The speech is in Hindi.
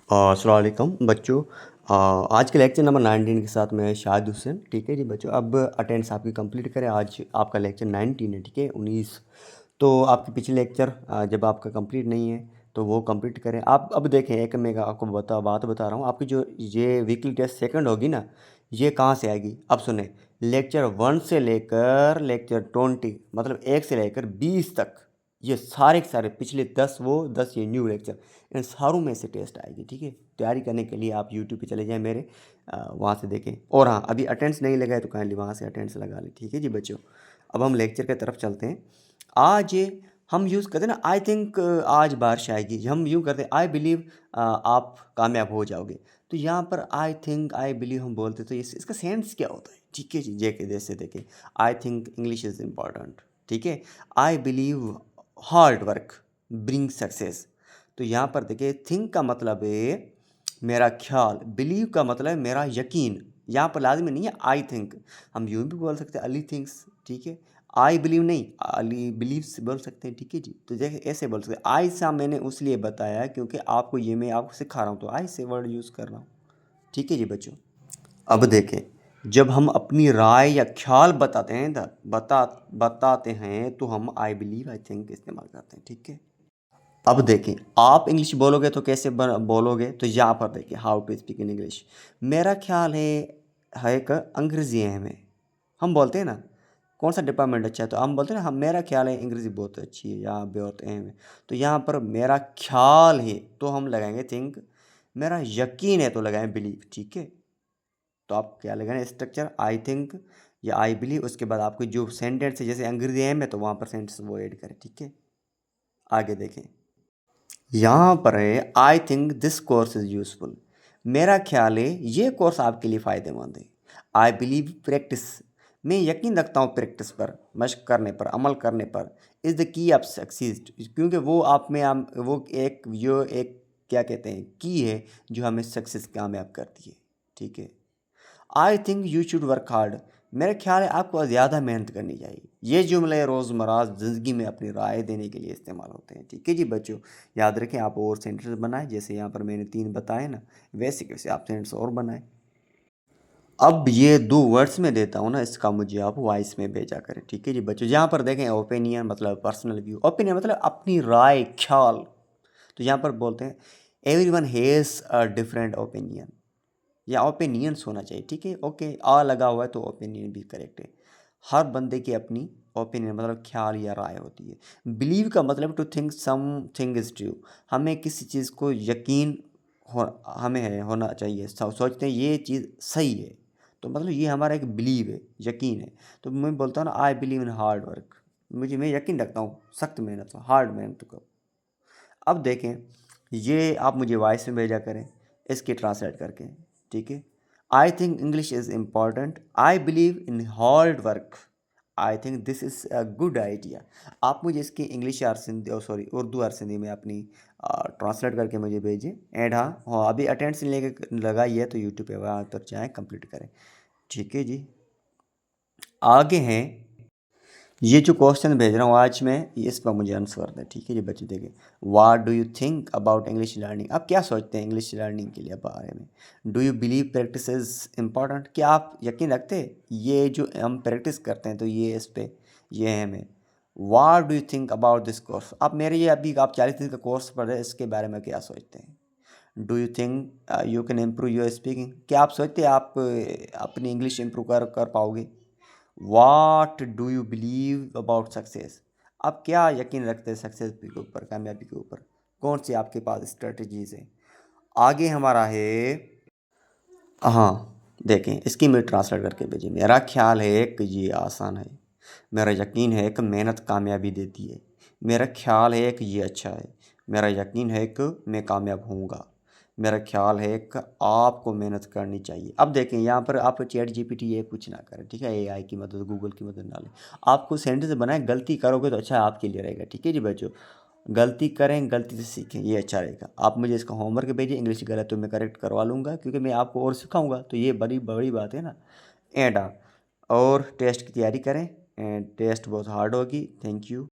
अस्सलाम वालेकुम बच्चों। आज के लेक्चर नंबर 19 के साथ मैं शाहिद हुसैन। ठीक है जी बच्चों, अब अटेंडेंस आपकी कंप्लीट करें। आज आपका लेक्चर 19 है, ठीक है 19। तो आपके पिछले लेक्चर जब आपका कंप्लीट नहीं है तो वो कंप्लीट करें आप। अब देखें, एक मैं आपको बात बता रहा हूँ। आपकी जो ये वीकली टेस्ट सेकंड होगी ना, ये कहाँ से आएगी? अब सुने, लेक्चर 1 से लेकर लेक्चर 20, मतलब 1 से लेकर 20 तक, ये सारे के सारे पिछले 10, वो 10 ये न्यू लेक्चर, इन सारों में से टेस्ट आएगी। ठीक है, तैयारी करने के लिए आप यूट्यूब पे चले जाएं मेरे, वहाँ से देखें। और हाँ, अभी अटेंडेंस नहीं लगा है तो काइंडली वहाँ से अटेंडेंस लगा लें। ठीक है जी बच्चों, अब हम लेक्चर की तरफ चलते हैं। आज हम यूज़ करते हैं ना, आई थिंक आज बारिश आएगी, हम यूँ करते हैं आई बिलीव आप कामयाब हो जाओगे। तो यहाँ पर आई थिंक आई बिलीव हम बोलते, तो इसका सेंस क्या होता है? ठीक है जी, जैसे देखें, I think English is important. ठीक है, I believe hard work bring success. तो यहाँ पर देखिए, थिंक का मतलब है मेरा ख्याल, बिलीव का मतलब है मेरा यकीन। यहाँ पर लाजमी नहीं है आई थिंक, हम यूँ भी बोल सकते हैं अली थिंक्स। ठीक है, आई बिलीव नहीं, अली बिलीव्स बोल सकते हैं। ठीक है जी, तो जैसे ऐसे बोल सकते हैं। आई सा मैंने उसलिए बताया क्योंकि आपको ये मैं आपको सिखा रहा हूँ, तो आई से वर्ड यूज़ कर रहा हूँ। ठीक है जी बच्चों, अब देखें, जब हम अपनी राय या ख्याल बताते हैं तो हम आई बिलीव आई थिंक इस्तेमाल करते हैं। ठीक है, अब देखें, आप इंग्लिश बोलोगे तो कैसे बोलोगे? तो यहाँ पर देखिए, how to speak in English. मेरा ख्याल है एक अंग्रेज़ी है हमें, हम बोलते हैं ना कौन सा डिपार्टमेंट अच्छा है, तो हम बोलते हैं ना, हम मेरा ख्याल है अंग्रेज़ी बहुत अच्छी है या बहुत अहम है। तो यहाँ पर मेरा ख्याल है तो हम लगाएंगे थिंक, मेरा यकीन है तो लगाएं बिलीव। ठीक है, तो आप क्या लगाना स्ट्रक्चर, आई थिंक या आई बिलीव, उसके बाद आपको जो सेंटेंस है, जैसे अंग्रेजी एम है तो वहाँ पर सेंटेंस वो ऐड करें। ठीक है, आगे देखें, यहाँ पर है I think this course is useful. मेरा ख्याल है ये कोर्स आपके लिए फ़ायदेमंद है। आई बिलीव प्रैक्टिस, मैं यकीन रखता हूँ प्रैक्टिस पर, मशक करने पर, अमल करने पर, is the key of succeed, क्योंकि वो आप में वो एक क्या कहते हैं की है जो हमें सक्सेस कामयाब करती है। ठीक है, I think you should work hard, मेरा ख्याल है आपको ज़्यादा मेहनत करनी चाहिए। ये जुमले रोज़मर्रा ज़िंदगी में अपनी राय देने के लिए इस्तेमाल होते हैं। ठीक है जी बच्चों, याद रखें, आप और सेंटेंस बनाएं, जैसे यहाँ पर मैंने 3 बताए ना, वैसे वैसे आप सेंटेंस और बनाएं। अब ये 2 वर्ड्स में देता हूँ ना, इसका मुझे आप वॉइस में भेजा करें। ठीक है जी बच्चों, यहाँ पर देखें, ओपिनियन मतलब पर्सनल व्यू, ओपिनियन मतलब अपनी राय, ख्याल। तो यहाँ पर बोलते हैं every one has a different opinion, या ओपिनियंस होना चाहिए। ठीक है, ओके, आ लगा हुआ है तो ओपिनियन भी करेक्ट है। हर बंदे की अपनी ओपिनियन मतलब ख्याल या राय होती है। बिलीव का मतलब to think something is true, हमें किसी चीज़ को यकीन हमें है होना चाहिए, सोचते हैं ये चीज़ सही है, तो मतलब ये हमारा एक बिलीव है, यकीन है। तो मैं बोलता हूँ ना, I believe in hard work, मैं यकीन रखता हूँ सख्त मेहनत, हार्ड मेहनत को। अब देखें, ये आप मुझे वॉइस में भेजा करें इसकी ट्रांसलेट करके। ठीक है, I think English is important, I believe in hard work, I think this is a good idea. आप मुझे इसकी इंग्लिश और सिंधी, सॉरी उर्दू और सिंधी में अपनी ट्रांसलेट करके मुझे भेजें। एंड हाँ, अभी अटेंडेंस लेके लगाई है तो यूट्यूब पे वहाँ तक जाएँ, कंप्लीट करें। ठीक है जी, आगे हैं, ये जो क्वेश्चन भेज रहा हूँ आज मैं, ये इस पर मुझे आंसर दें। ठीक है जी बच्चे, देखिए, what do you think about English learning, आप क्या सोचते हैं इंग्लिश लर्निंग के लिए बारे में? Do you believe practice is important, क्या आप यकीन रखते हैं ये जो हम प्रैक्टिस करते हैं तो ये इस पे ये है हमें? What do you think about this course, आप मेरे ये अभी आप 40 दिन का कोर्स पढ़ रहे हैं, इसके बारे में क्या सोचते हैं? Do you think you can improve your speaking, क्या आप सोचते हैं आप अपनी इंग्लिश इम्प्रूव कर पाओगे? What do you believe about success, आप क्या यकीन रखते हैं सक्सेस के ऊपर, कामयाबी के ऊपर? कौन सी आपके पास स्ट्रेटजीज हैं? आगे हमारा है, हाँ देखें, इसकी मैं ट्रांसलेट करके भेजी। मेरा ख्याल है कि ये आसान है, मेरा यकीन है कि मेहनत कामयाबी देती है, मेरा ख्याल है कि ये अच्छा है, मेरा यकीन है कि मैं कामयाब होऊंगा, मेरा ख्याल है कि आपको मेहनत करनी चाहिए। अब देखें, यहाँ पर आप चैट जीपीटी ये कुछ ना करें। ठीक है, एआई की मदद, गूगल की मदद ना लें। आपको सेंटेंस बनाएं, गलती करोगे तो अच्छा आपके लिए रहेगा। ठीक है जी बच्चों, गलती करें, गलती से सीखें, ये अच्छा रहेगा। आप मुझे इसका होमवर्क भेजिए, इंग्लिश गलत तो मैं करेक्ट करवा लूँगा, क्योंकि मैं आपको और सिखाऊंगा, तो ये बड़ी बड़ी बात है ना। एंड और टेस्ट की तैयारी करें, एंड टेस्ट बहुत हार्ड होगी। Thank you.